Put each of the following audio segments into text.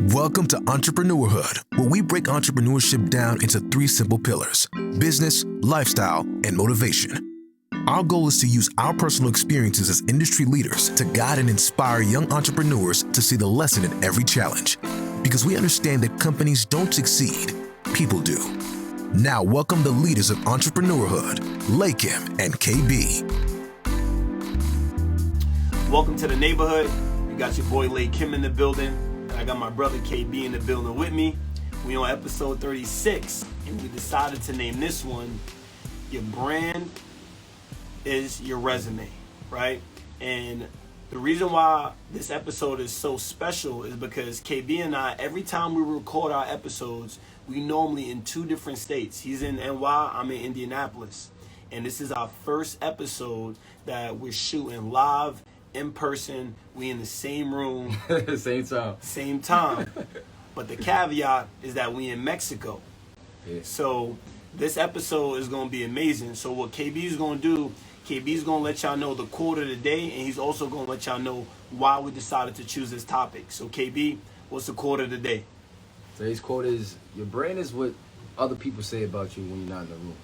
Welcome to Entrepreneurhood, where we break entrepreneurship down into three simple pillars: business, lifestyle, and motivation. Our goal is to use our personal experiences as industry leaders to guide and inspire young entrepreneurs to see the lesson in every challenge. Because we understand that companies don't succeed, people do. Now, welcome the leaders of Entrepreneurhood, Lakim and KB. Welcome to the neighborhood. We got your boy Lakim in the building. I got my brother KB in the building with me. We on episode 36, and we decided to name this one, Your Brand is Your Resume, right? And the reason why this episode is so special is because KB and I, every time we record our episodes, we normally in two different states. He's in NY, I'm in Indianapolis. And this is our first episode that we're shooting live, in person. We in the same room. Same time. But the caveat is that we in Mexico. Yeah. So this episode is going to be amazing. So what KB is going to do, KB is going to let y'all know the quote of the day, and he's also going to let y'all know why we decided to choose this topic. So KB, what's the quote of the day? Today's quote is, your brand is what other people say about you when you're not in the room.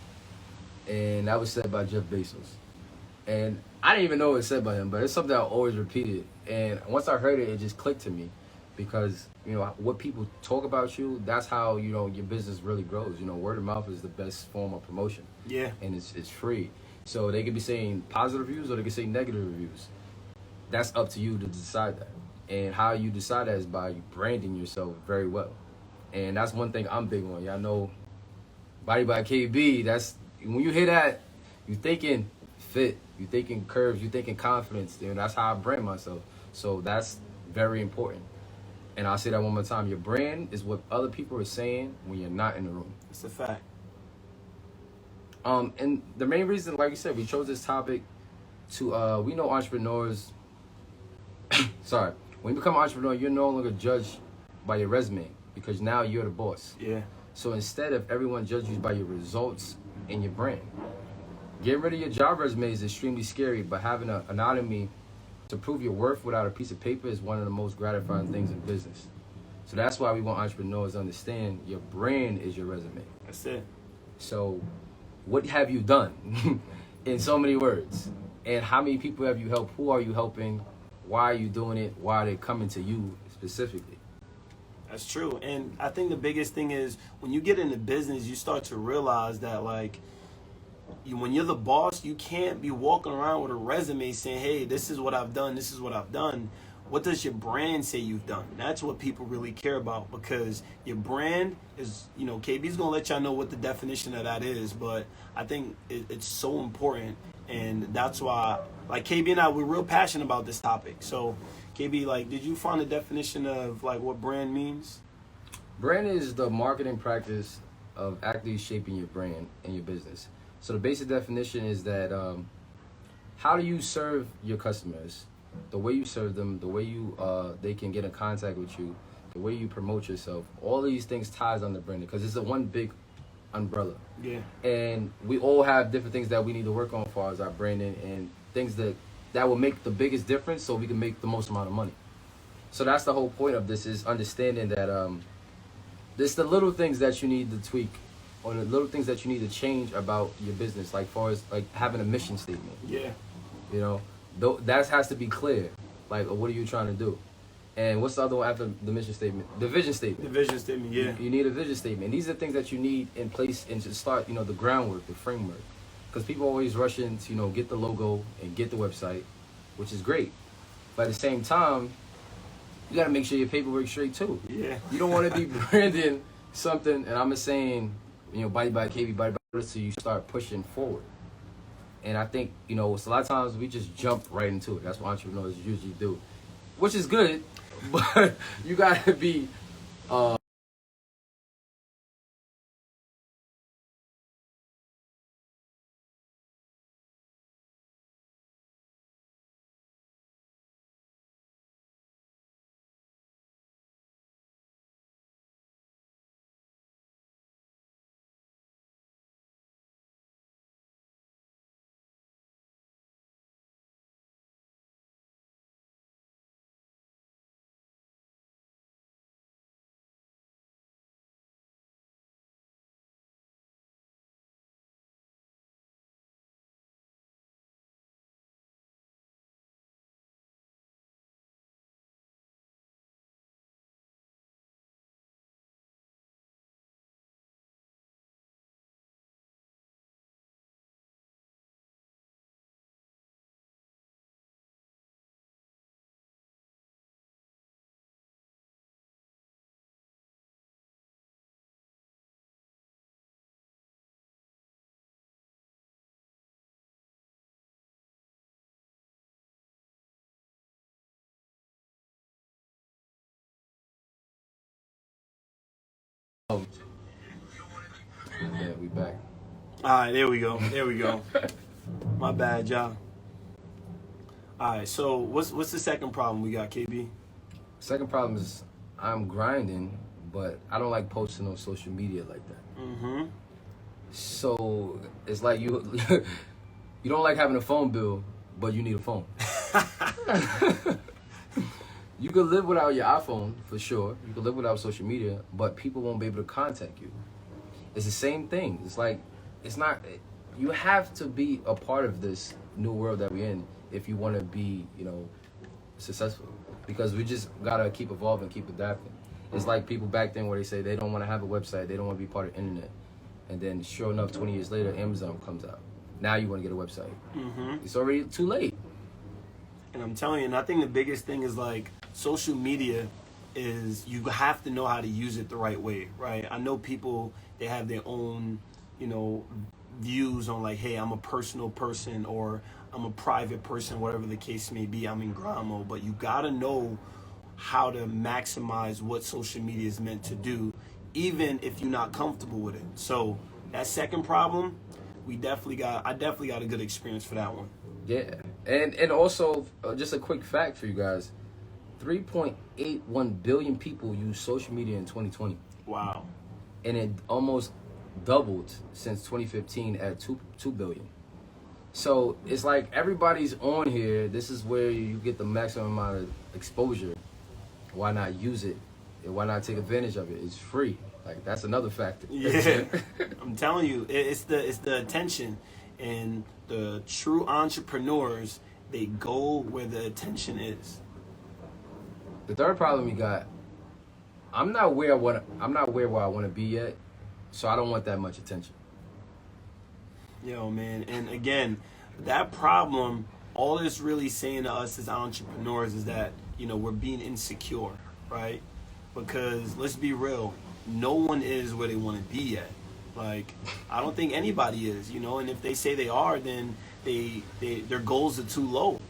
And that was said by Jeff Bezos. And I didn't even know it was said by him, but it's something I always repeated. And once I heard it, it just clicked to me. Because, what people talk about you, that's how, your business really grows. Word of mouth is the best form of promotion. Yeah. And it's free. So they could be saying positive reviews or they could say negative reviews. That's up to you to decide that. And how you decide that is by branding yourself very well. And that's one thing I'm big on. Y'all know, Body by KB, that's, when you hear that, you thinking fit, you thinking curves, you thinking confidence. That's how I brand myself. So that's very important. And I'll say that one more time. Your brand is what other people are saying when you're not in the room. It's a fact. And the main reason, like you said, we chose this topic to, we know entrepreneurs, sorry, when you become an entrepreneur, you're no longer judged by your resume because now you're the boss. Yeah. So instead of everyone judging you by your results and your brand, getting rid of your job resume is extremely scary, but having an autonomy to prove your worth without a piece of paper is one of the most gratifying things in business. So that's why we want entrepreneurs to understand your brand is your resume. That's it. So what have you done in so many words? And how many people have you helped? Who are you helping? Why are you doing it? Why are they coming to you specifically? That's true. And I think the biggest thing is when you get into business, you start to realize that, when you're the boss, you can't be walking around with a resume saying, hey, this is what I've done, this is what I've done. What does your brand say you've done? That's what people really care about, because your brand is, KB's going to let y'all know what the definition of that is, but I think it's so important, and that's why, KB and I, we're real passionate about this topic. So, KB, did you find the definition of, what brand means? Brand is the marketing practice of actively shaping your brand and your business. So the basic definition is that how do you serve your customers, the way you serve them, the way they can get in contact with you, the way you promote yourself, all of these things ties on the branding because it's a one big umbrella. Yeah. And we all have different things that we need to work on as far as our branding and things that will make the biggest difference so we can make the most amount of money. So that's the whole point of this, is understanding that it's the little things that you need to tweak or the little things that you need to change about your business, far as having a mission statement. Yeah. That has to be clear. What are you trying to do? And what's the other one after the mission statement? The vision statement. The vision statement, yeah. You need a vision statement. These are things that you need in place and to start, the groundwork, the framework. Because people always rush in to, get the logo and get the website, which is great. But at the same time, you got to make sure your paperwork's straight too. Yeah. You don't want to be branding something, and I'm just saying, body by KB, body by, so you start pushing forward. And I think, a lot of times we just jump right into it. That's what entrepreneurs usually do, which is good, but you got to be Yeah, we back. All right, there we go. There we go. My bad, y'all. All right, so what's the second problem we got, KB? Second problem is I'm grinding, but I don't like posting on social media like that. Mm-hmm. So it's like you you don't like having a phone bill, but you need a phone. You could live without your iPhone for sure. You could live without social media, but people won't be able to contact you. It's the same thing. It's like it's not. You have to be a part of this new world that we're in if you want to be, successful. Because we just gotta keep evolving, keep adapting. It's like people back then where they say they don't want to have a website, they don't want to be part of the internet, and then sure enough, 20 years later, Amazon comes out. Now you want to get a website. Mm-hmm. It's already too late. And I'm telling you, and I think the biggest thing is like social media is you have to know how to use it the right way, right? I know people, they have their own, views on like, hey, I'm a personal person or I'm a private person, whatever the case may be. I'm in grind mode, but you gotta know how to maximize what social media is meant to do, even if you're not comfortable with it. So that second problem, I definitely got a good experience for that one. Yeah, and also just a quick fact for you guys: 3.81 billion people use social media in 2020. Wow. And it almost doubled since 2015 at 2 billion. So it's like everybody's on here. This is where you get the maximum amount of exposure. Why not use it? And why not take advantage of it? It's free. Like that's another factor. Yeah, I'm telling you, it's the attention, and the true entrepreneurs, they go where the attention is. The third problem you got, I'm not where I want to be yet, so I don't want that much attention. Yo, man, and again, that problem, all it's really saying to us as entrepreneurs is that, we're being insecure, right? Because let's be real, no one is where they want to be yet. Like, I don't think anybody is, and if they say they are, then their goals are too low.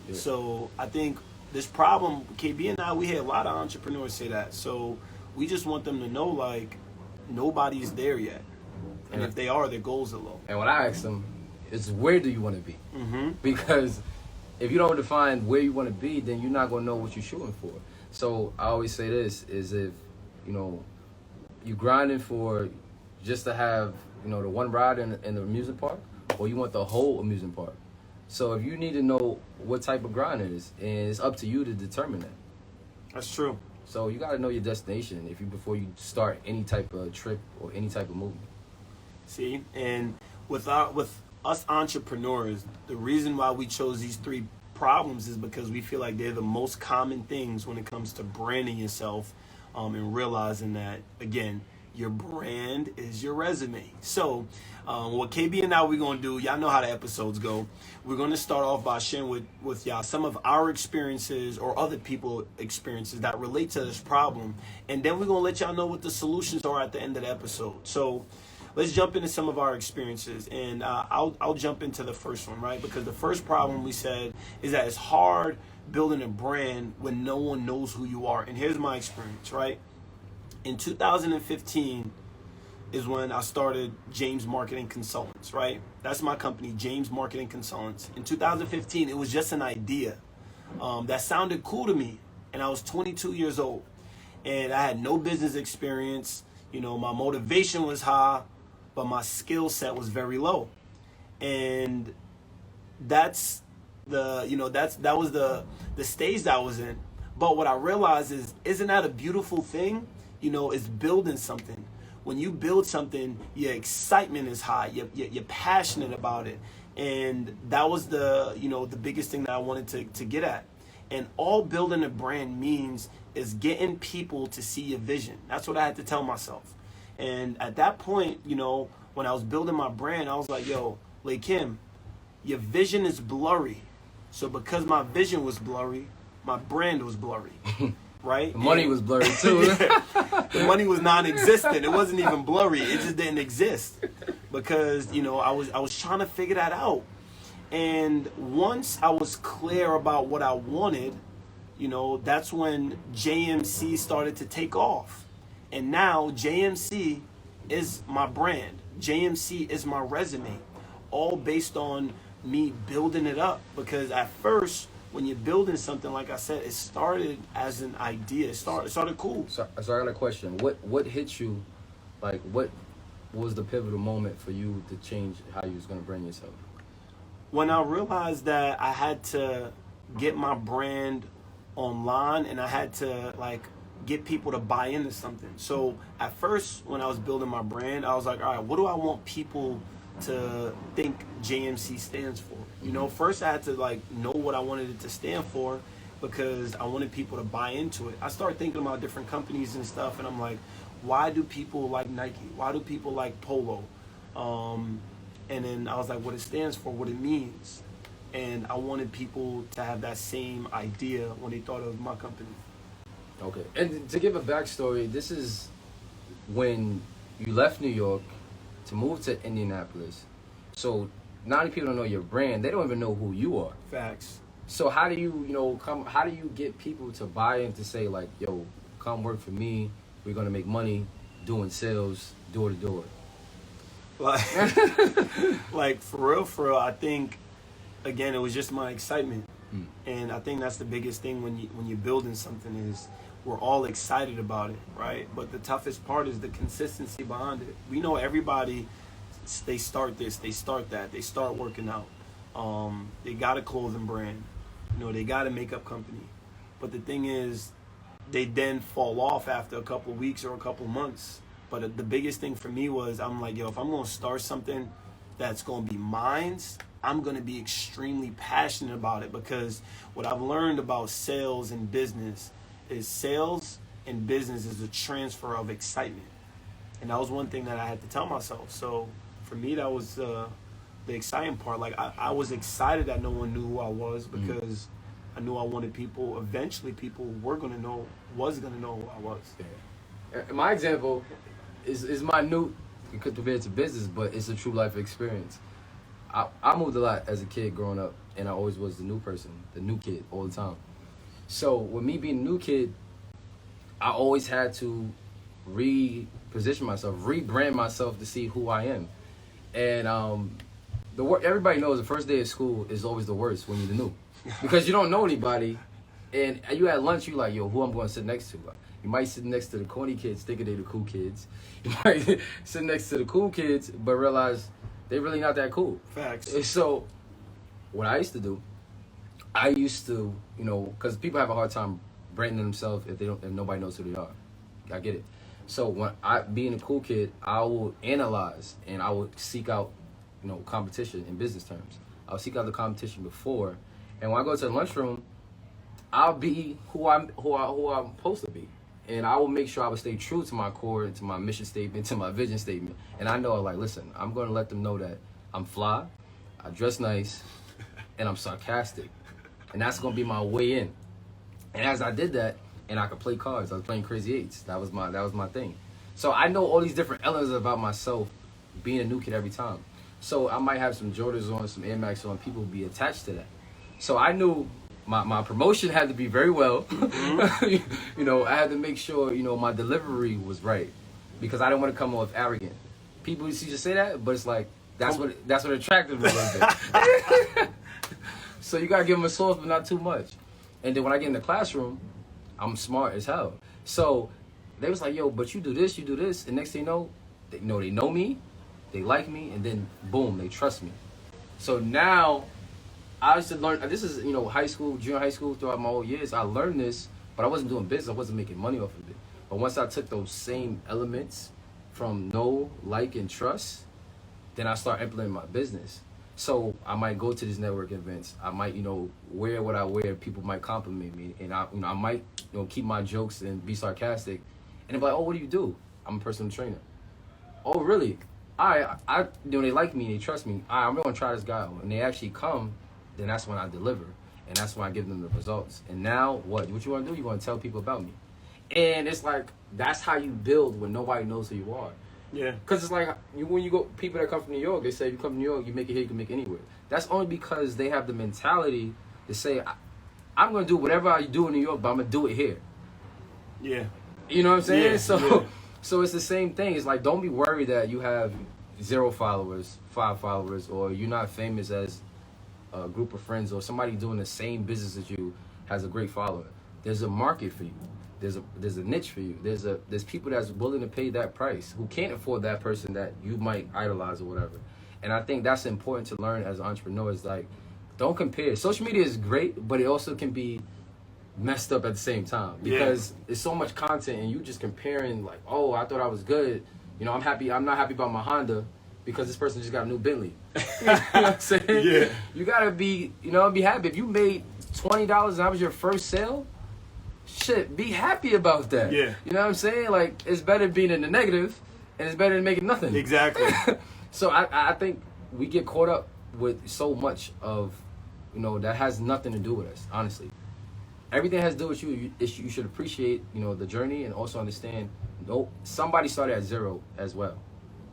Yeah. So I think this problem, KB and I, we hear a lot of entrepreneurs say that. So we just want them to know, like, nobody's there yet. And if they are, their goals are low. And when I ask them, it's where do you want to be? Mm-hmm. Because if you don't define where you want to be, then you're not going to know what you're shooting for. So I always say this, is if, you're grinding for just to have, the one ride in the amusement park, or you want the whole amusement park. So if you need to know what type of grind it is, and it's up to you to determine that. That's true. So you got to know your destination before you start any type of trip or any type of movement. See, and with us entrepreneurs, the reason why we chose these three problems is because we feel like they're the most common things when it comes to branding yourself, and realizing that, again, your brand is your resume. So what KB and I, we're going to do, y'all know how the episodes go. We're going to start off by sharing with y'all some of our experiences or other people's experiences that relate to this problem. And then we're going to let y'all know what the solutions are at the end of the episode. So let's jump into some of our experiences. And I'll jump into the first one, right? Because the first problem we said is that it's hard building a brand when no one knows who you are. And here's my experience, right? In 2015 is when I started James Marketing Consultants, right? That's my company, James Marketing Consultants. In 2015, it was just an idea that sounded cool to me. And I was 22 years old. And I had no business experience. My motivation was high, but my skill set was very low. And that's that was the stage that I was in. But what I realized isn't that a beautiful thing? Is building something. When you build something, your excitement is high. You're passionate about it. And that was the biggest thing that I wanted to get at. And all building a brand means is getting people to see your vision. That's what I had to tell myself. And at that point, when I was building my brand, I was like, yo, Kim, your vision is blurry. So because my vision was blurry, my brand was blurry. Right? The money was blurry too. The money was non-existent. It wasn't even blurry. It just didn't exist because I was trying to figure that out. And once I was clear about what I wanted, that's when JMC started to take off. And now JMC is my brand. JMC is my resume. All based on me building it up. Because at first, when you're building something, like I said, it started as an idea. It started cool. So I got a question. What hit you? Like, what was the pivotal moment for you to change how you was going to brand yourself? When I realized that I had to get my brand online and I had to like get people to buy into something. So at first, when I was building my brand, I was like, all right, what do I want people to think JMC stands for? You know, first I had to like know what I wanted it to stand for because I wanted people to buy into it. I started thinking about different companies and stuff, and I'm like, why do people like Nike? Why do people like Polo? And then I was like, what it stands for, what it means. And I wanted people to have that same idea when they thought of my company. Okay. And to give a backstory, this is when you left New York to move to Indianapolis. So not only people don't know your brand, they don't even know who you are. Facts. So how do you, how do you get people to buy in to say like, yo, come work for me. We're going to make money doing sales door to door. Like for real, I think, again, it was just my excitement. And I think that's the biggest thing when you're building something is we're all excited about it, right? But the toughest part is the consistency behind it. We know everybody, they start this, they start that, they start working out. They got a clothing brand, they got a makeup company. But the thing is, they then fall off after a couple of weeks or a couple of months. But the biggest thing for me was, I'm like, yo, if I'm going to start something that's going to be mine, I'm going to be extremely passionate about it, because what I've learned about sales and business is sales and business is a transfer of excitement. And that was one thing that I had to tell myself. So for me, that was the exciting part. Like I was excited that no one knew who I was, because I knew I wanted people, eventually people was going to know who I was. Yeah. My example is minute compared to business, but it's a true life experience. I moved a lot as a kid growing up, and I always was the new person, the new kid all the time. So with me being a new kid, I always had to reposition myself, rebrand myself to see who I am. And everybody knows the first day of school is always the worst when you're the new, because you don't know anybody, and you at lunch, you like, yo, who I'm going to sit next to? You might sit next to the corny kids, thinking they're the cool kids. You might sit next to the cool kids, but realize they're really not that cool. Facts. So what I used to do, because people have a hard time branding themselves if nobody knows who they are. I get it. So when being a cool kid, I will analyze and I will seek out, competition in business terms. I'll seek out the competition before, and when I go to the lunchroom, I'll be who I'm supposed to be. And I will make sure I will stay true to my core, to my mission statement, to my vision statement. And I know, like, listen, I'm going to let them know that I'm fly, I dress nice, and I'm sarcastic. And that's going to be my way in. And as I did that, and I could play cards, I was playing Crazy Eights. That was my thing. So I know all these different elements about myself, being a new kid every time. So I might have some Jordans on, some Air Max on, people will be attached to that. So I knew my promotion had to be very well. I had to make sure, my delivery was right, because I didn't want to come off arrogant. People used to just say that, but it's like, that's what attracted me a little bit. So you got to give them a sauce, but not too much. And then when I get in the classroom, I'm smart as hell. So they was like, yo, but you do this. And next thing you know, they know me, they like me, and then boom, they trust me. So now I used to learn, this is, high school, junior high school, throughout my whole years, I learned this, but I wasn't doing business, I wasn't making money off of it. But once I took those same elements from know, like, and trust, then I start implementing my business. So I might go to these network events, I might, wear what I wear, people might compliment me, and I might, keep my jokes and be sarcastic, and they're like, oh, what do you do? I'm a personal trainer. Oh, really? They like me, they trust me, I'm gonna try this guy out. And they actually come, then that's when I deliver. And that's when I give them the results. And now, what you want to do? You want to tell people about me. And it's like, that's how you build when nobody knows who you are. Yeah. Because it's like, when you go, people that come from New York, they say, if you come to New York, you make it here, you can make it anywhere. That's only because they have the mentality to say, I'm going to do whatever I do in New York, but I'm going to do it here. Yeah. You know what I'm saying? Yeah, So, yeah. So it's the same thing. It's like, don't be worried that you have 0 followers, 5 followers, or you're not famous as a group of friends, or somebody doing the same business as you has a great following. There's a market for you. There's a niche for you. There's people that's willing to pay that price, who can't afford that person that you might idolize or whatever. And I think that's important to learn as entrepreneurs. Like, don't compare. Social media is great, but it also can be messed up at the same time, because there's so much content and you just comparing, like, oh, I thought I was good. You know, I'm not happy about my Honda because this person just got a new Bentley. You know what I'm saying? Yeah. You gotta be happy. If you made $20 and that was your first sale, shit, be happy about that. Yeah. You know what I'm saying? Like, it's better being in the negative, and it's better than making nothing. Exactly. So I think we get caught up with so much of, that has nothing to do with us, honestly. Everything has to do with you. You should appreciate, the journey, and also understand, somebody started at 0 as well.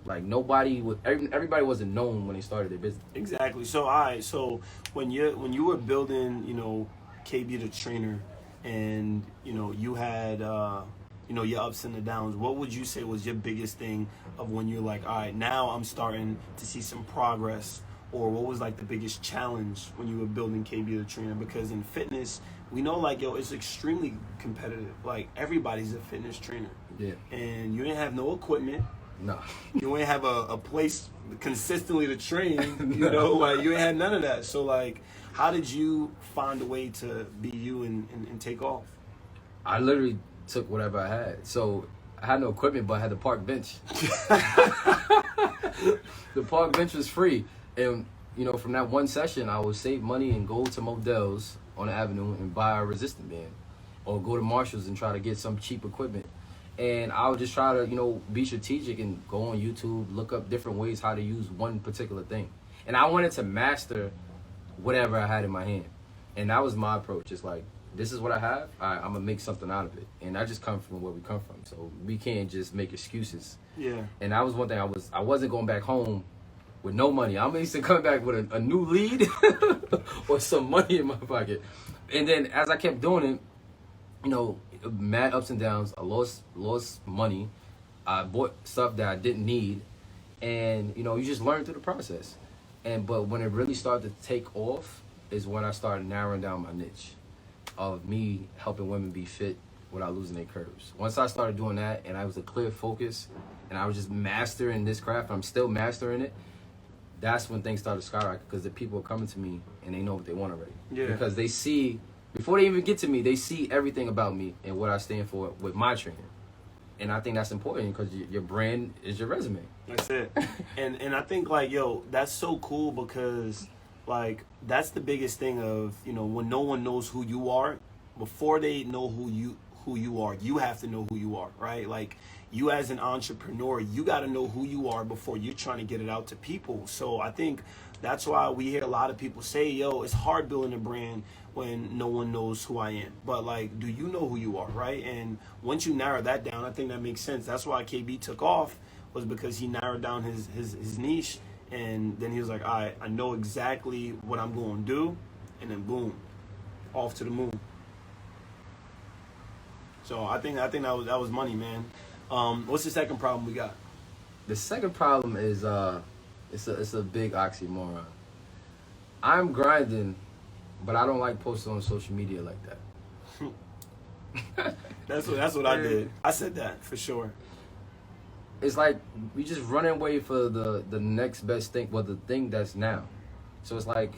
Like, everybody wasn't known when they started their business. Exactly. So, all right. So when you were building, KB the trainer, and you had your ups and the downs, what would you say was your biggest thing of when you're like, all right, now I'm starting to see some progress? Or what was like the biggest challenge when you were building KB the trainer? Because in fitness, we know, like, it's extremely competitive. Like, everybody's a fitness trainer. Yeah. And you ain't have no equipment. No. You ain't have a place consistently to train. Like, you ain't had none of that. So, like, how did you find a way to be you and take off? I literally took whatever I had. So I had no equipment, but I had the park bench. The park bench was free. And, from that one session, I would save money and go to Modell's on the Avenue and buy a resistant band, or go to Marshall's and try to get some cheap equipment. And I would just try to, be strategic and go on YouTube, look up different ways how to use one particular thing. And I wanted to master whatever I had in my hand. And that was my approach. It's like, this is what I have. I'm going to make something out of it. And I just come from where we come from. So we can't just make excuses. Yeah. And that was one thing. I wasn't going back home with no money. I'm used to coming back with a new lead or some money in my pocket. And then as I kept doing it, mad ups and downs. I lost money. I bought stuff that I didn't need. And, you just learn through the process. But when it really started to take off is when I started narrowing down my niche of me helping women be fit without losing their curves. Once I started doing that, and I was a clear focus, and I was just mastering this craft, I'm still mastering it, that's when things started to skyrocket, because the people are coming to me and they know what they want already. Yeah. Because they see, before they even get to me, they see everything about me and what I stand for with my training. And I think that's important, because your brand is your resume. That's it. and I think, like, that's so cool, because, like, that's the biggest thing of, when no one knows who you are, before they know who you are, you have to know who you are, right? Like, you as an entrepreneur, you got to know who you are before you're trying to get it out to people. So I think that's why we hear a lot of people say, it's hard building a brand when no one knows who I am. But, like, do you know who you are, right? And once you narrow that down, I think that makes sense. That's why KB took off, was because he narrowed down his niche. And then he was like, all right, I know exactly what I'm going to do. And then boom, off to the moon. So I think that was money, man. What's the second problem we got? The second problem is it's a big oxymoron. I'm grinding, but I don't like posting on social media like that. That's what I did. I said that for sure. It's like we just running away for the next best thing, the thing that's now. So it's like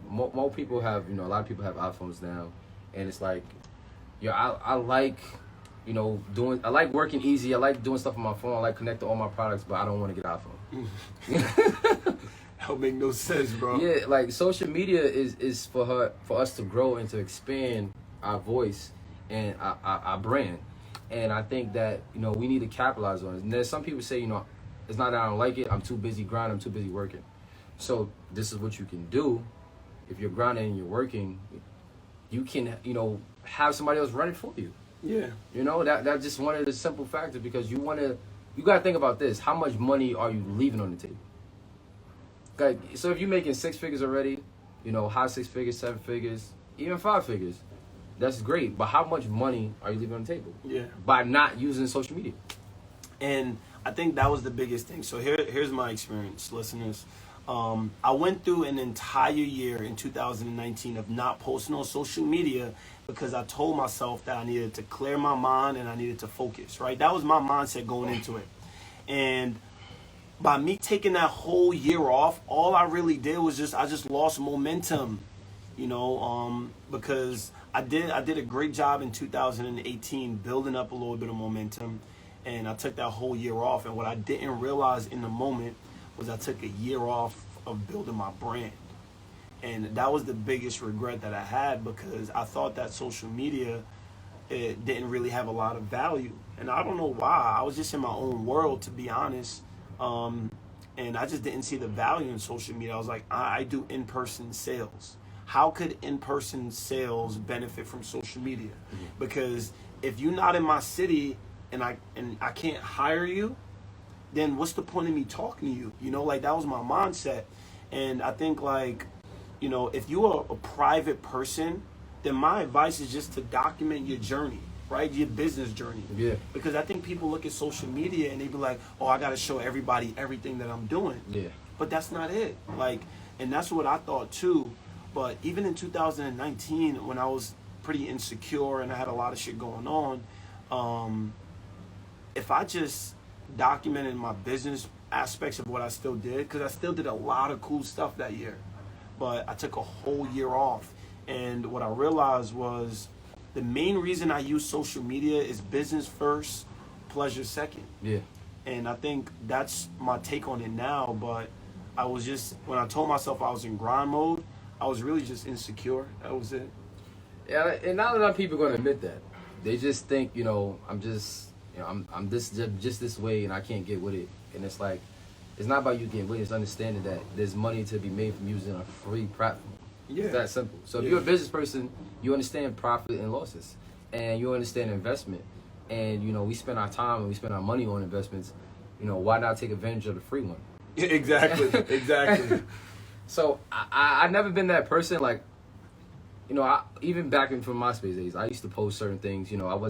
more people have, a lot of people have iPhones now, and it's like, I like, I like working easy. I like doing stuff on my phone. I like connecting all my products, but I don't want to get iPhone. That don't make no sense, bro. Yeah, like, social media is for us to grow and to expand our voice and our brand. And I think that, we need to capitalize on it. And there's some people say, it's not that I don't like it. I'm too busy grinding. I'm too busy working. So this is what you can do. If you're grinding and you're working, you can, have somebody else run it for you. Yeah. That's just one of the simple factors, because you got to think about this. How much money are you leaving on the table? Like, so if you're making 6 figures already, high 6 figures, 7 figures, even 5 figures, that's great. But how much money are you leaving on the table? Yeah. By not using social media. And I think that was the biggest thing. So here's my experience, listeners. I went through an entire year in 2019 of not posting on social media because I told myself that I needed to clear my mind and I needed to focus, right? That was my mindset going into it. And by me taking that whole year off, all I really did was I just lost momentum, because I did a great job in 2018 building up a little bit of momentum, and I took that whole year off. And what I didn't realize in the moment was I took a year off of building my brand. And that was the biggest regret that I had, because I thought that social media, it didn't really have a lot of value. And I don't know why. I was just in my own world, to be honest. And I just didn't see the value in social media. I was like, I do in-person sales. How could in-person sales benefit from social media? Mm-hmm. Because if you're not in my city and I can't hire you, then what's the point of me talking to you? That was my mindset. And I think if you're a private person, then my advice is just to document your journey, right? Your business journey. Yeah. Because I think people look at social media and they be like, oh, I got to show everybody everything that I'm doing. Yeah. But that's not it. And that's what I thought too. But even in 2019, when I was pretty insecure and I had a lot of shit going on, if I just documented my business aspects of what I still did, because I still did a lot of cool stuff that year, but I took a whole year off. And what I realized was the main reason I use social media is business first, pleasure second. Yeah. And I think that's my take on it now. But I was just, when I told myself I was in grind mode, I was really just insecure. That was it. Yeah, and not a lot of people are going to admit that. They just think, I'm just, I'm just this way and I can't get with it. And it's like, it's not about you getting with it. It's understanding that there's money to be made from using a free platform. Yeah. It's that simple. So if you're a business person, you understand profit and losses, and you understand investment. And we spend our time and we spend our money on investments. Why not take advantage of the free one? Exactly. So I've never been that person. Even back in from MySpace days, I used to post certain things. I wasn't